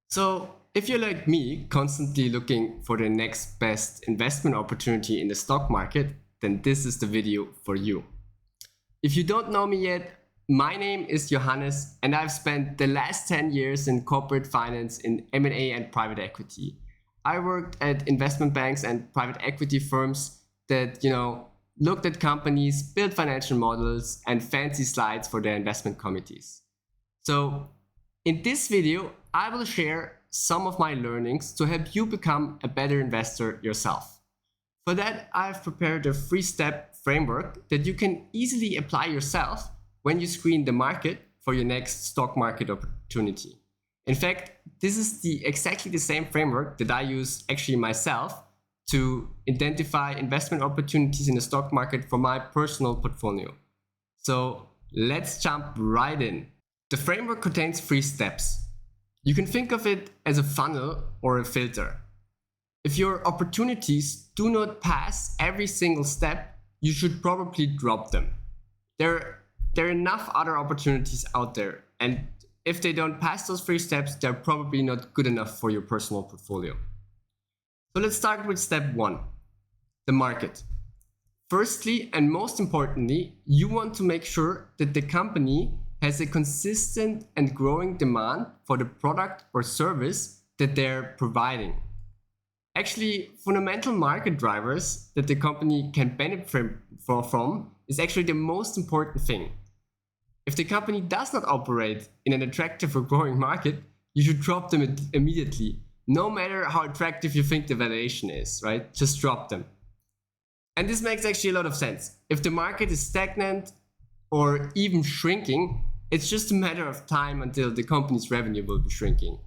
So, if you're like me, constantly looking for the next best investment opportunity in the stock market, then this is the video for you. If you don't know me yet, my name is Johannes and I've spent the last 10 years in corporate finance in M&A and private equity. I worked at investment banks and private equity firms that, looked at companies, built financial models and fancy slides for their investment committees. So in this video, I will share some of my learnings to help you become a better investor yourself. For that, I've prepared a 3-step framework that you can easily apply yourself when you screen the market for your next stock market opportunity. In fact, this is exactly the same framework that I use actually myself to identify investment opportunities in the stock market for my personal portfolio. So let's jump right in. The framework contains 3 steps. You can think of it as a funnel or a filter. If your opportunities do not pass every single step, you should probably drop them. There are enough other opportunities out there, and if they don't pass those 3 steps, they're probably not good enough for your personal portfolio. So let's start with step 1, the market. Firstly, and most importantly, you want to make sure that the company has a consistent and growing demand for the product or service that they're providing. Actually, fundamental market drivers that the company can benefit from is actually the most important thing. If the company does not operate in an attractive or growing market, you should drop them immediately, no matter how attractive you think the valuation is, right? Just drop them. And this makes actually a lot of sense. If the market is stagnant or even shrinking, it's just a matter of time until the company's revenue will be shrinking.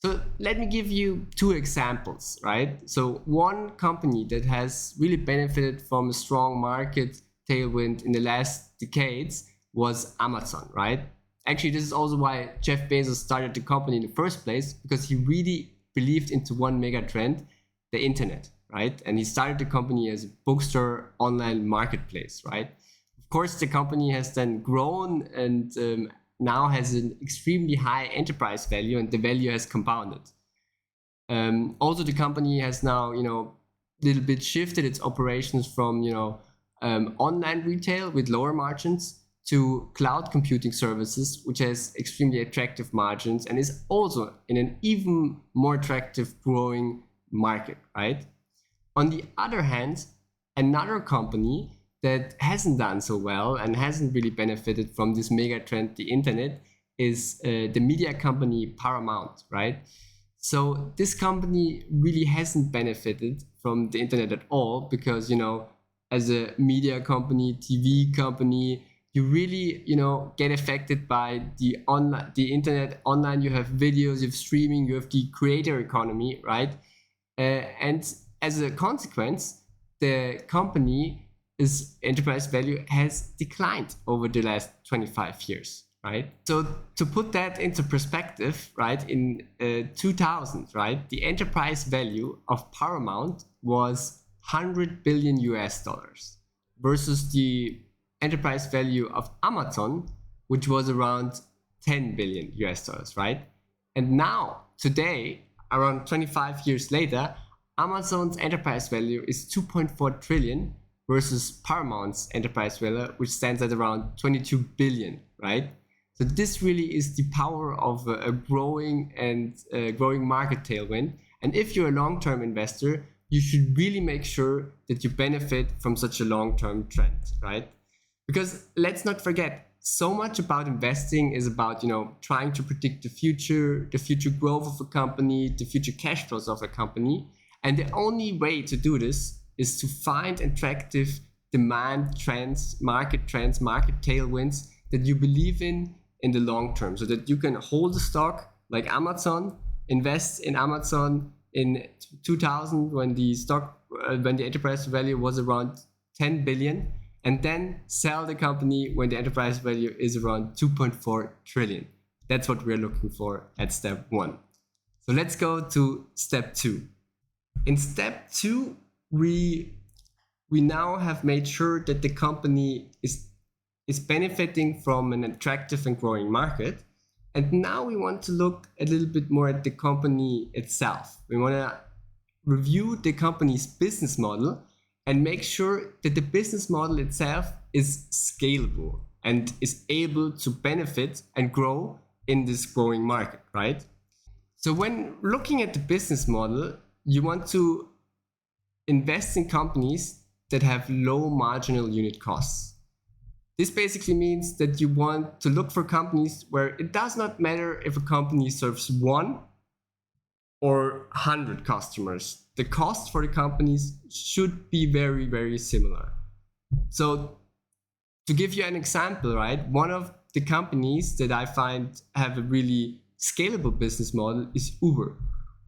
So let me give you 2 examples, right? So one company that has really benefited from a strong market tailwind in the last decades was Amazon, right? Actually, this is also why Jeff Bezos started the company in the first place, because he really believed into one mega trend, the internet, right? And he started the company as a bookstore online marketplace, right? Of course, the company has then grown and now has an extremely high enterprise value, and the value has compounded. Also, the company has now, little bit shifted its operations from, online retail with lower margins to cloud computing services, which has extremely attractive margins and is also in an even more attractive growing market, right? On the other hand, another company that hasn't done so well and hasn't really benefited from this mega trend, the internet, is the media company Paramount, right? So this company really hasn't benefited from the internet at all because, as a media company, TV company, you really, get affected by the internet. Online, you have videos, you have streaming, you have the creator economy, right? And as a consequence, the company's enterprise value has declined over the last 25 years, right? So to put that into perspective, right, in 2000, right, the enterprise value of Paramount was 100 billion US dollars versus the enterprise value of Amazon, which was around 10 billion US dollars, right? And now, today, around 25 years later, Amazon's enterprise value is 2.4 trillion versus Paramount's enterprise value, which stands at around 22 billion, right? So this really is the power of a growing market tailwind. And if you're a long-term investor, you should really make sure that you benefit from such a long-term trend, right? Because let's not forget, so much about investing is about, trying to predict the future growth of a company, the future cash flows of a company. And the only way to do this is to find attractive demand trends, market tailwinds that you believe in the long term, so that you can hold a stock like Amazon, invest in Amazon in 2000 when the enterprise value was around 10 billion, and then sell the company when the enterprise value is around 2.4 trillion. That's what we're looking for at step 1. So let's go to step 2. In step 2, we now have made sure that the company is benefiting from an attractive and growing market. And now we want to look a little bit more at the company itself. We want to review the company's business model and make sure that the business model itself is scalable and is able to benefit and grow in this growing market, right? So when looking at the business model, you want to invest in companies that have low marginal unit costs. This basically means that you want to look for companies where it does not matter if a company serves 1 or 100 customers. The cost for the companies should be very, very similar. So to give you an example, right, one of the companies that I find have a really scalable business model is Uber.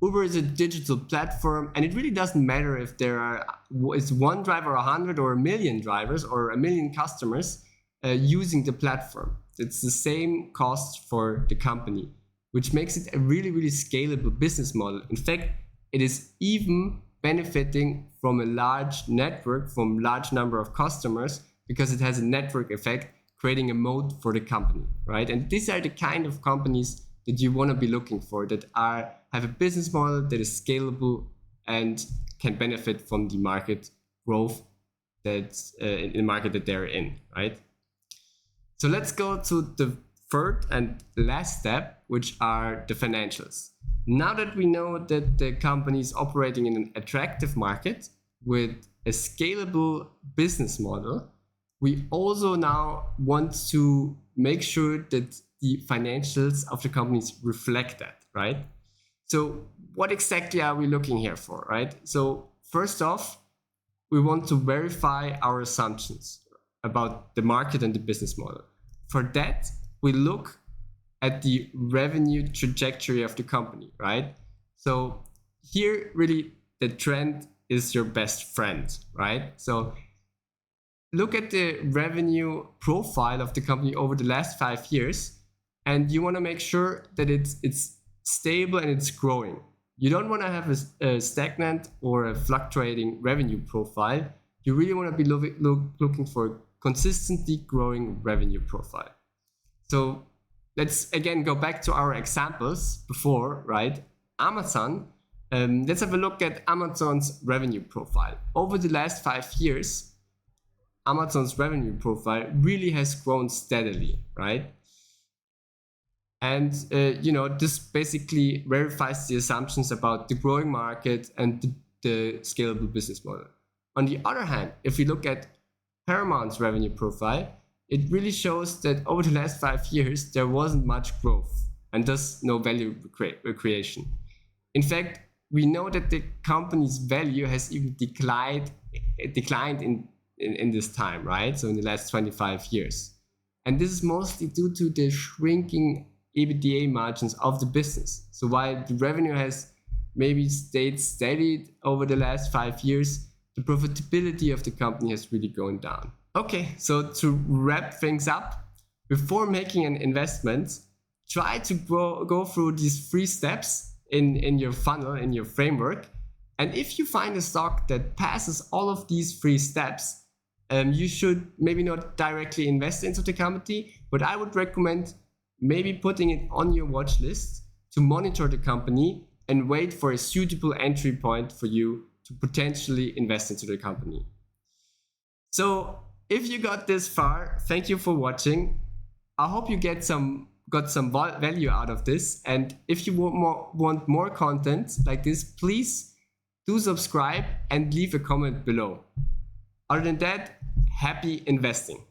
Uber is a digital platform, and it really doesn't matter if is one driver, 100 or 1,000,000 drivers or 1,000,000 customers using the platform. It's the same cost for the company, which makes it a really, really scalable business model. In fact, it is even benefiting from a large network, from a large number of customers, because it has a network effect, creating a moat for the company, right? And these are the kind of companies that you want to be looking for, that have a business model that is scalable and can benefit from the market growth that's in the market that they're in, right? So let's go to the third and last step, which are the financials. Now that we know that the company is operating in an attractive market with a scalable business model, we also now want to make sure that the financials of the companies reflect that, right? So what exactly are we looking here for, right? So first off, we want to verify our assumptions about the market and the business model. For that, we look at the revenue trajectory of the company, right? So here, really, the trend is your best friend, right? So look at the revenue profile of the company over the last 5 years, and you want to make sure that it's stable and it's growing. You don't want to have a stagnant or a fluctuating revenue profile. You really want to be looking for consistently growing revenue profile. So let's again go back to our examples before, right? Amazon. Let's have a look at Amazon's revenue profile. Over the last 5 years, Amazon's revenue profile really has grown steadily, right? And this basically verifies the assumptions about the growing market and the scalable business model. On the other hand, if we look at Paramount's revenue profile, it really shows that over the last 5 years, there wasn't much growth and thus no value creation. In fact, we know that the company's value has even declined in this time, right? So in the last 25 years. And this is mostly due to the shrinking EBITDA margins of the business. So while the revenue has maybe stayed steady over the last 5 years, the profitability of the company has really gone down. Okay, so to wrap things up, before making an investment, try to go through these 3 steps in your funnel, in your framework. And if you find a stock that passes all of these 3 steps, you should maybe not directly invest into the company, but I would recommend maybe putting it on your watch list to monitor the company and wait for a suitable entry point for you to potentially invest into the company. So if you got this far, thank you for watching. I hope you got some value out of this. And if you want more content like this, please do subscribe and leave a comment below. Other than that, happy investing.